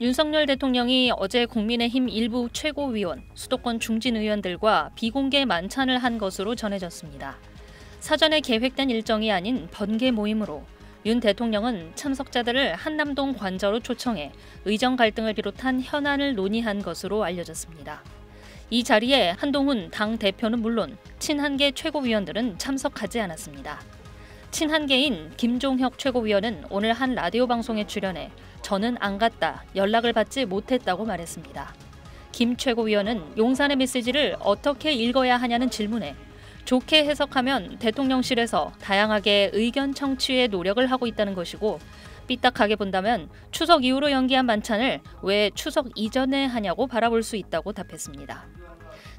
윤석열 대통령이 어제 국민의힘 일부 최고위원, 수도권 중진 의원들과 비공개 만찬을 한 것으로 전해졌습니다. 사전에 계획된 일정이 아닌 번개 모임으로 윤 대통령은 참석자들을 한남동 관저로 초청해 의정 갈등을 비롯한 현안을 논의한 것으로 알려졌습니다. 이 자리에 한동훈 당 대표는 물론 친한계 최고위원들은 참석하지 않았습니다. 친한계인 김종혁 최고위원은 오늘 한 라디오 방송에 출연해 저는 안 갔다, 연락을 받지 못했다고 말했습니다. 김 최고위원은 용산의 메시지를 어떻게 읽어야 하냐는 질문에 좋게 해석하면 대통령실에서 다양하게 의견 청취에 노력을 하고 있다는 것이고 삐딱하게 본다면 추석 이후로 연기한 만찬을 왜 추석 이전에 하냐고 바라볼 수 있다고 답했습니다.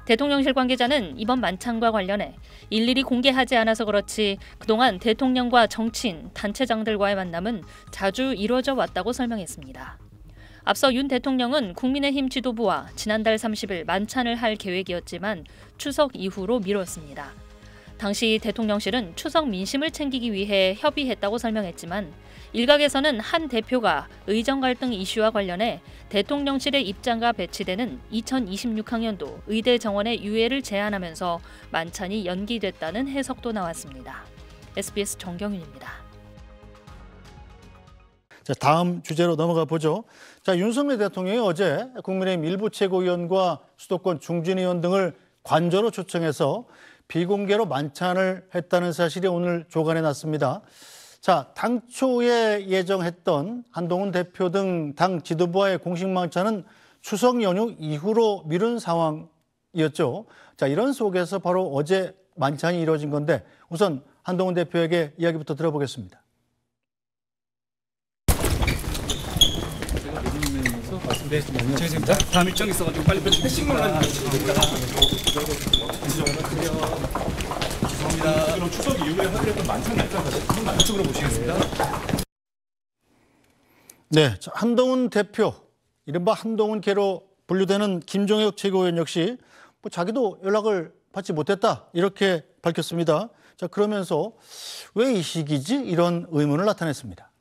대통령실 관계자는 이번 만찬과 관련해 일일이 공개하지 않아서 그렇지 그동안 대통령과 정치인, 단체장들과의 만남은 자주 이루어져 왔다고 설명했습니다. 앞서 윤 대통령은 국민의힘 지도부와 지난달 30일 만찬을 할 계획이었지만 추석 이후로 미뤘습니다. 당시 대통령실은 추석 민심을 챙기기 위해 협의했다고 설명했지만 일각에서는 한 대표가 의정 갈등 이슈와 관련해 대통령실의 입장가 배치되는 2026학년도 의대 정원의 유예를 제안하면서 만찬이 연기됐다는 해석도 나왔습니다. SBS 정경윤입니다. 자, 다음 주제로 넘어가 보죠. 자, 윤석열 대통령이 어제 국민의힘 일부 최고위원과 수도권 중진 의원 등을 관저로 초청해서 비공개로 만찬을 했다는 사실이 오늘 조간에 났습니다. 자, 당초에 예정했던 한동훈 대표 등 당 지도부와의 공식 만찬은 추석 연휴 이후로 미룬 상황이었죠. 자, 이런 속에서 바로 어제 만찬이 이루어진 건데 우선 한동훈 대표에게 이야기부터 들어보겠습니다. 네, 죄송합니다. 다음 일정 있어가지고 빨리 패싱을 하는 죄송합니다. 그럼 추석 이후에 하기로 만찬 날짜 한번 이쪽으로 모시겠습니다. 네, 한동훈 대표, 이른바 한동훈계로 분류되는 김종혁 최고위원 역시 자기도 연락을 받지 못했다 이렇게 밝혔습니다. 자, 그러면서 왜 이 시기지? 이런 의문을 나타냈습니다.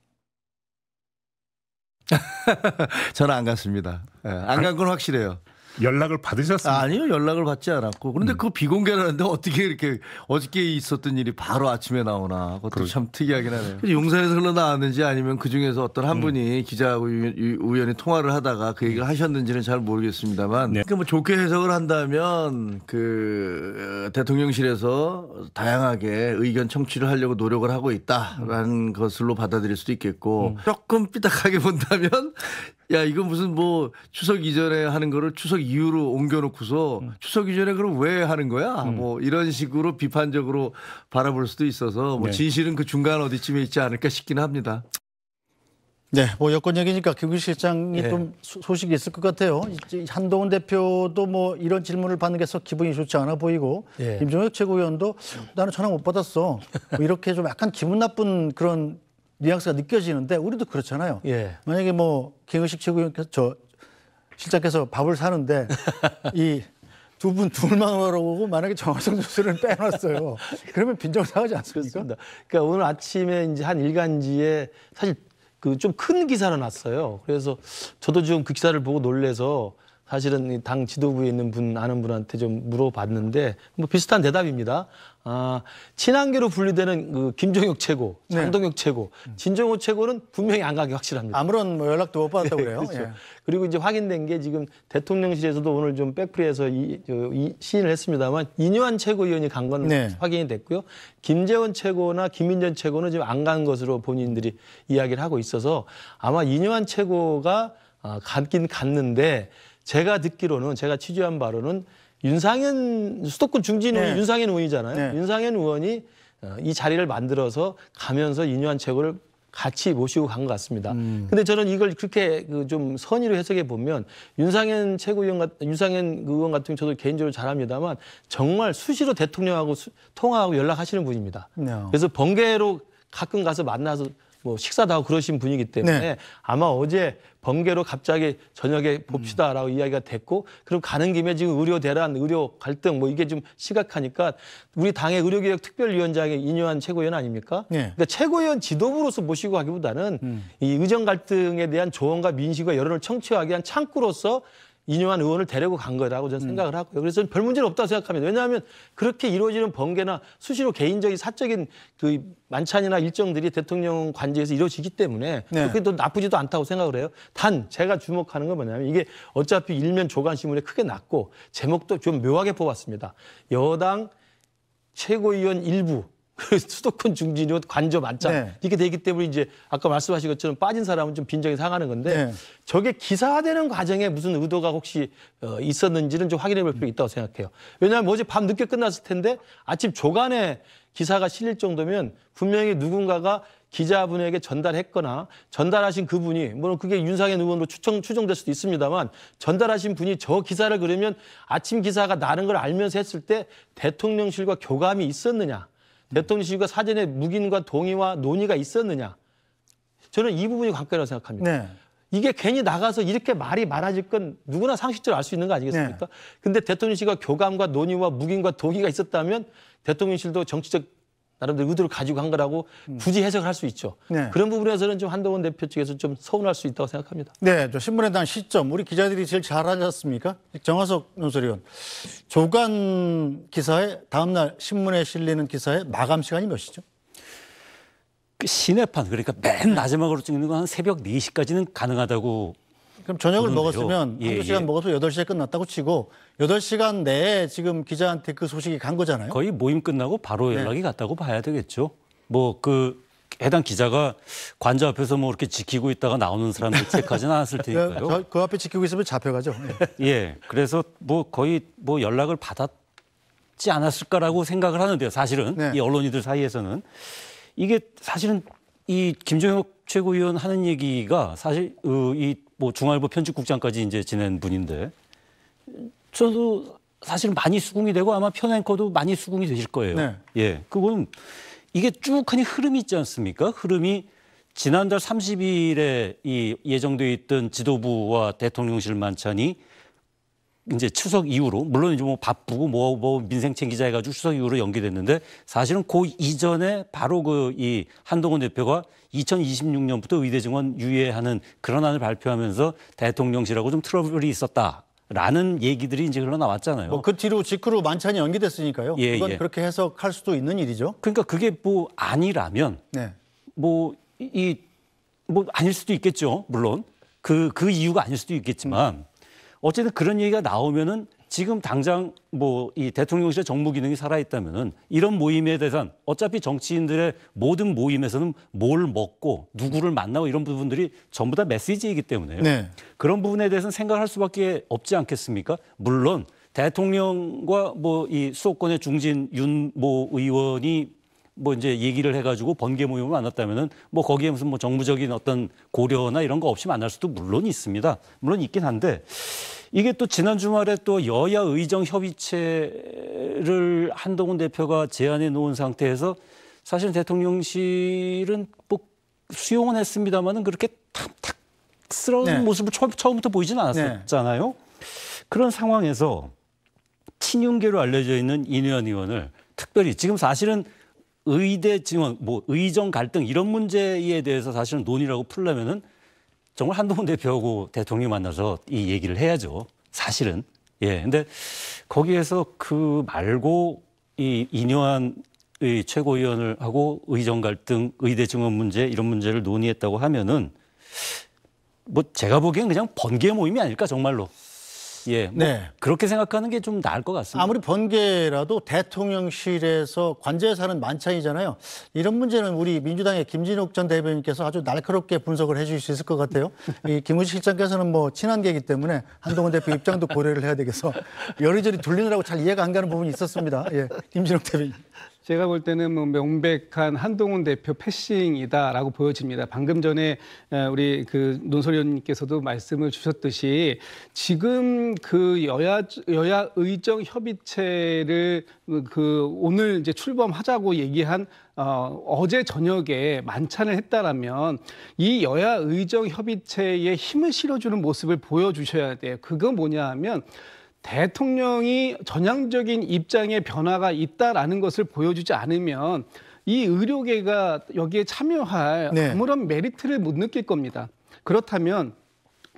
저는 안 갔습니다. 안 간 건 확실해요. 연락을 받으셨습니까? 아니요, 연락을 받지 않았고. 그런데 그거 비공개라는데 어떻게 이렇게 어저께 있었던 일이 바로 아침에 나오나. 그것도 참 특이하긴 하네요. 용산에서 흘러나왔는지 아니면 그중에서 어떤 한 분이 기자하고 우연히 통화를 하다가 그 얘기를 하셨는지는 잘 모르겠습니다만. 네. 그러니까 뭐 좋게 해석을 한다면 그 대통령실에서 다양하게 의견 청취를 하려고 노력을 하고 있다라는 것으로 받아들일 수도 있겠고 조금 삐딱하게 본다면 야, 이거 무슨 뭐 추석 이전에 하는 거를 추석 이후로 옮겨놓고서 추석 이전에 그럼 왜 하는 거야? 뭐 이런 식으로 비판적으로 바라볼 수도 있어서 뭐 진실은 그 중간 어디쯤에 있지 않을까 싶긴 합니다. 네, 뭐 여권 얘기니까 김규 실장이 좀 소식이 있을 것 같아요. 한동훈 대표도 뭐 이런 질문을 받는 게 썩 기분이 좋지 않아 보이고 김종혁 최고위원도 나는 전화 못 받았어. 뭐 이렇게 좀 약간 기분 나쁜 그런 뉘앙스가 느껴지는데 우리도 그렇잖아요. 만약에 뭐 김의식 최고위원께서 실장께서 밥을 사는데 이 둘만 오라고 만약에 정화성 교수를 빼놨어요. 그러면 빈정상하지 않습니까? 그렇습니다. 그러니까 오늘 아침에 이제 한 일간지에 사실 그 좀 큰 기사가 났어요. 그래서 저도 지금 그 기사를 보고 놀래서 사실은 당 지도부에 있는 분 아는 분한테 좀 물어봤는데 뭐 비슷한 대답입니다. 친한계로 분류되는 그 김종혁 최고, 장동혁 최고, 진정호 최고는 분명히 안 가기 확실합니다. 아무런 뭐 연락도 못 받았다고 그래요. 그렇죠. 그리고 이제 확인된 게 지금 대통령실에서도 오늘 좀 백프리에서 시인을 했습니다만 이뇨한 최고위원이 간 건 확인이 됐고요. 김재원 최고나 김민전 최고는 지금 안 간 것으로 본인들이 이야기를 하고 있어서 아마 이뇨한 최고가 갔긴 갔는데 제가 듣기로는 제가 취재한 바로는 윤상현 수도권 중진 의원이 윤상현 의원이잖아요. 윤상현 의원이 이 자리를 만들어서 가면서 이뇨한 최고를 같이 모시고 간 것 같습니다. 근데 저는 이걸 그렇게 좀 선의로 해석해 보면 윤상현 최고위원, 윤상현 의원 같은 경우 저도 개인적으로 잘합니다만 정말 수시로 대통령하고 통화하고 연락하시는 분입니다. 그래서 번개로 가끔 가서 만나서 뭐 식사도 하고 그러신 분이기 때문에 네. 아마 어제 번개로 갑자기 저녁에 봅시다라고 이야기가 됐고 그럼 가는 김에 지금 의료 대란, 의료 갈등 뭐 이게 좀 심각하니까 우리 당의 의료개혁 특별위원장의 이뇨한 최고위원 아닙니까? 네. 그러니까 최고위원 지도부로서 모시고 가기보다는 이 의정 갈등에 대한 조언과 민심과 여론을 청취하기 위한 창구로서 이뇨한 의원을 데리고 간 거라고 저는 생각을 하고요. 그래서 저는 별 문제는 없다고 생각합니다. 왜냐하면 그렇게 이루어지는 번개나 수시로 개인적인 사적인 그 만찬이나 일정들이 대통령 관저에서 이루어지기 때문에 네. 그게 또 나쁘지도 않다고 생각을 해요. 단 제가 주목하는 건 뭐냐면 이게 어차피 일면 조간신문에 크게 났고 제목도 좀 묘하게 뽑았습니다. 여당 최고위원 일부 수도권 중진이요 관저 만찬 네. 이렇게 되기 때문에 이제 아까 말씀하신 것처럼 빠진 사람은 좀 빈정이 상하는 건데 네. 저게 기사화되는 과정에 무슨 의도가 혹시 있었는지는 좀 확인해 볼 필요가 있다고 생각해요. 왜냐하면 어제 밤 늦게 끝났을 텐데 아침 조간에 기사가 실릴 정도면 분명히 누군가가 기자분에게 전달했거나 전달하신 그분이 물론 그게 윤상현 의원으로 추정될 수도 있습니다만 전달하신 분이 저 기사를 그러면 아침 기사가 나는 걸 알면서 했을 때 대통령실과 교감이 있었느냐. 대통령실과 사전에 묵인과 동의와 논의가 있었느냐. 저는 이 부분이 관건이라고 생각합니다. 네. 이게 괜히 나가서 이렇게 말이 많아질 건 누구나 상식적으로 알 수 있는 거 아니겠습니까? 네. 근데 대통령실과 교감과 논의와 묵인과 동의가 있었다면 대통령실도 정치적 나름대로 의도를 가지고 한 거라고 굳이 해석을 할 수 있죠. 네. 그런 부분에서는 좀 한동훈 대표 측에서 좀 서운할 수 있다고 생각합니다. 네, 저 신문에 대한 시점 우리 기자들이 제일 잘 하지 않습니까? 정화석 논설위원, 조간 기사에 다음 날 신문에 실리는 기사의 마감 시간이 몇 시죠? 그 시내판 그러니까 맨 마지막으로 찍는 건 한 새벽 4시까지는 가능하다고. 그럼 저녁을 그런데요. 먹었으면 예, 한두 시간 예. 먹어서 8시에 끝났다고 치고 8시간 내에 지금 기자한테 그 소식이 간 거잖아요. 거의 모임 끝나고 바로 연락이 갔다고 봐야 되겠죠. 뭐 그 해당 기자가 관저 앞에서 뭐 이렇게 지키고 있다가 나오는 사람들 체크하지는 않았을 테니까요. 그 앞에 지키고 있으면 잡혀가죠. 예. 예, 그래서 뭐 거의 뭐 연락을 받았지 않았을까라고 생각을 하는데요. 사실은 네. 이 언론인들 사이에서는 이게 사실은 이 김종혁 최고위원 하는 얘기가 사실 이 뭐 중앙일보 편집국장까지 이제 지낸 분인데 저도 사실 많이 수긍이 되고 아마 편앵커도 많이 수긍이 되실 거예요. 네. 예, 그건 이게 쭉하니 흐름이 있지 않습니까? 흐름이 지난달 30일에 이 예정돼 있던 지도부와 대통령실 만찬이 이제 추석 이후로 물론 이제 뭐 바쁘고 뭐 민생 챙기자 해가지고 추석 이후로 연기됐는데 사실은 그 이전에 바로 그 이 한동훈 대표가 2026년부터 의대 증원 유예하는 그런 안을 발표하면서 대통령실하고 좀 트러블이 있었다라는 얘기들이 이제 흘러나왔잖아요. 뭐 그 뒤로 직후로 만찬이 연기됐으니까요. 예, 그건 예. 그렇게 해석할 수도 있는 일이죠. 그러니까 그게 뭐 아니라면 네. 뭐 아닐 수도 있겠죠. 물론 그 이유가 아닐 수도 있겠지만 어쨌든 그런 얘기가 나오면은 지금 당장 뭐 이 대통령실의 정무 기능이 살아있다면은 이런 모임에 대해서는 어차피 정치인들의 모든 모임에서는 뭘 먹고 누구를 만나고 이런 부분들이 전부 다 메시지이기 때문에요. 네. 그런 부분에 대해서는 생각할 수밖에 없지 않겠습니까? 물론 대통령과 뭐 이 수도권의 중진 윤 모 의원이 뭐 이제 얘기를 해가지고 번개 모임을 만났다면은 뭐 거기에 무슨 뭐 정무적인 어떤 고려나 이런 거 없이 만날 수도 물론 있습니다. 물론 있긴 한데 이게 또 지난 주말에 또 여야 의정 협의체를 한동훈 대표가 제안해 놓은 상태에서 사실 대통령실은 뭐 수용은 했습니다만은 그렇게 탐탁스러운 네. 모습을 처음부터 보이지는 않았었잖아요. 그런 상황에서 친윤계로 알려져 있는 이뇨한 의원을 특별히 지금 사실은 의대 지원, 뭐 의정 갈등 이런 문제에 대해서 사실은 논의라고 풀려면은 정말 한동훈 대표하고 대통령이 만나서 이 얘기를 해야죠. 사실은. 예. 근데 거기에서 그 말고 이 이뇨한 최고위원을 하고 의정 갈등, 의대 증원 문제 이런 문제를 논의했다고 하면은 뭐 제가 보기엔 그냥 번개 모임이 아닐까 정말로. 예, 뭐 네. 그렇게 생각하는 게 좀 나을 것 같습니다. 아무리 번개라도 대통령실에서 관저에서 하는 만찬이잖아요. 이런 문제는 우리 민주당의 김진욱 전 대변인께서 아주 날카롭게 분석을 해주실 수 있을 것 같아요. 이 김우식 실장께서는 뭐 친한계이기 때문에 한동훈 대표 입장도 고려를 해야 되겠어. 여리저리 돌리느라고 잘 이해가 안 가는 부분이 있었습니다. 예, 김진욱 대변인. 제가 볼 때는 뭐 명백한 한동훈 대표 패싱이다라고 보여집니다. 방금 전에 우리 그 논설위원님께서도 말씀을 주셨듯이 지금 그 여야 의정 협의체를 그 오늘 이제 출범하자고 얘기한 어제 저녁에 만찬을 했다라면 이 여야 의정 협의체에 힘을 실어주는 모습을 보여주셔야 돼요. 그건 뭐냐 하면 대통령이 전향적인 입장의 변화가 있다라는 것을 보여주지 않으면 이 의료계가 여기에 참여할 아무런 메리트를 못 느낄 겁니다. 그렇다면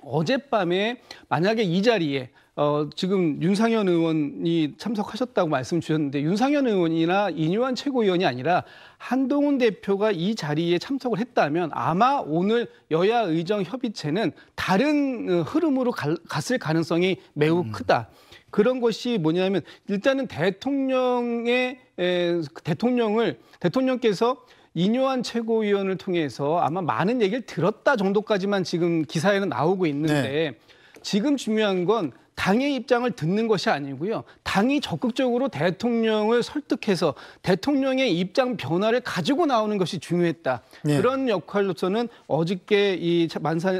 어젯밤에 만약에 이 자리에 지금 윤상현 의원이 참석하셨다고 말씀 주셨는데 윤상현 의원이나 이뇨한 최고위원이 아니라 한동훈 대표가 이 자리에 참석을 했다면 아마 오늘 여야 의정 협의체는 다른 흐름으로 갔을 가능성이 매우 크다. 그런 것이 뭐냐면 일단은 대통령께서 이뇨한 최고위원을 통해서 아마 많은 얘기를 들었다 정도까지만 지금 기사에는 나오고 있는데 지금 중요한 건 당의 입장을 듣는 것이 아니고요. 당이 적극적으로 대통령을 설득해서 대통령의 입장 변화를 가지고 나오는 것이 중요했다. 그런 역할로서는 어저께 이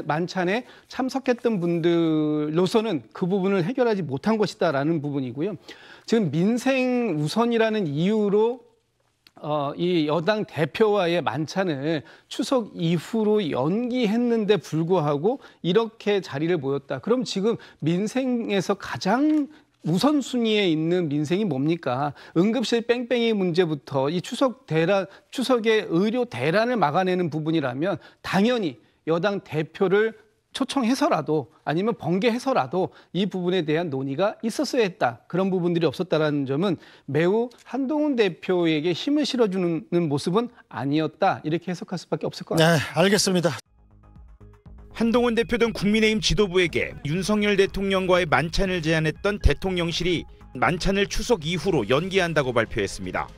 만찬에 참석했던 분들로서는 그 부분을 해결하지 못한 것이다라는 부분이고요. 지금 민생 우선이라는 이유로 이 여당 대표와의 만찬을 추석 이후로 연기했는데 불구하고 이렇게 자리를 모였다. 그럼 지금 민생에서 가장 우선순위에 있는 민생이 뭡니까? 응급실 뺑뺑이 문제부터 이 추석의 의료 대란을 막아내는 부분이라면 당연히 여당 대표를 초청해서라도 아니면 번개해서라도 이 부분에 대한 논의가 있었어야 했다. 그런 부분들이 없었다는 점은 매우 한동훈 대표에게 힘을 실어주는 모습은 아니었다. 이렇게 해석할 수밖에 없을 것 같습니다. 네, 알겠습니다. 한동훈 대표 등 국민의힘 지도부에게 윤석열 대통령과의 만찬을 제안했던 대통령실이 만찬을 추석 이후로 연기한다고 발표했습니다.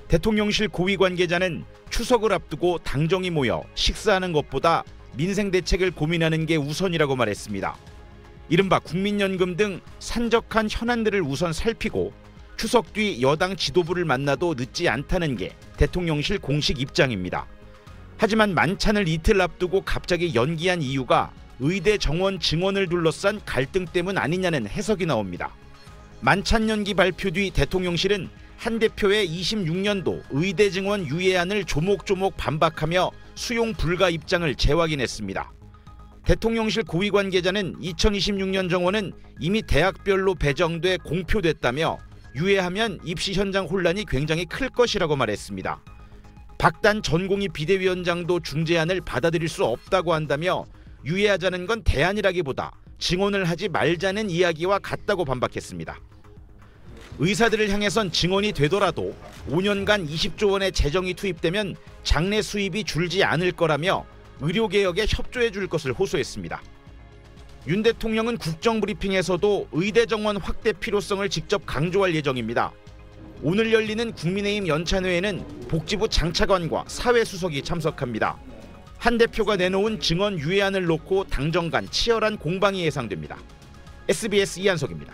대통령실 고위 관계자는 추석을 앞두고 당정이 모여 식사하는 것보다 민생 대책을 고민하는 게 우선이라고 말했습니다. 이른바 국민연금 등 산적한 현안들을 우선 살피고 추석 뒤 여당 지도부를 만나도 늦지 않다는 게 대통령실 공식 입장입니다. 하지만 만찬을 이틀 앞두고 갑자기 연기한 이유가 의대 정원 증원을 둘러싼 갈등 때문 아니냐는 해석이 나옵니다. 만찬 연기 발표 뒤 대통령실은 한 대표의 26년도 의대 증원 유예안을 조목조목 반박하며 수용 불가 입장을 재확인했습니다. 대통령실 고위 관계자는 2026년 정원은 이미 대학별로 배정돼 공표됐다며 유예하면 입시 현장 혼란이 굉장히 클 것이라고 말했습니다. 박단 전공의 비대위원장도 중재안을 받아들일 수 없다고 한다며 유예하자는 건 대안이라기보다 증원을 하지 말자는 이야기와 같다고 반박했습니다. 의사들을 향해선 증원이 되더라도 5년간 20조 원의 재정이 투입되면 장내 수입이 줄지 않을 거라며 의료개혁에 협조해 줄 것을 호소했습니다. 윤 대통령은 국정브리핑에서도 의대 정원 확대 필요성을 직접 강조할 예정입니다. 오늘 열리는 국민의힘 연찬회에는 복지부 장차관과 사회수석이 참석합니다. 한 대표가 내놓은 증원 유예안을 놓고 당정 간 치열한 공방이 예상됩니다. SBS 이한석입니다.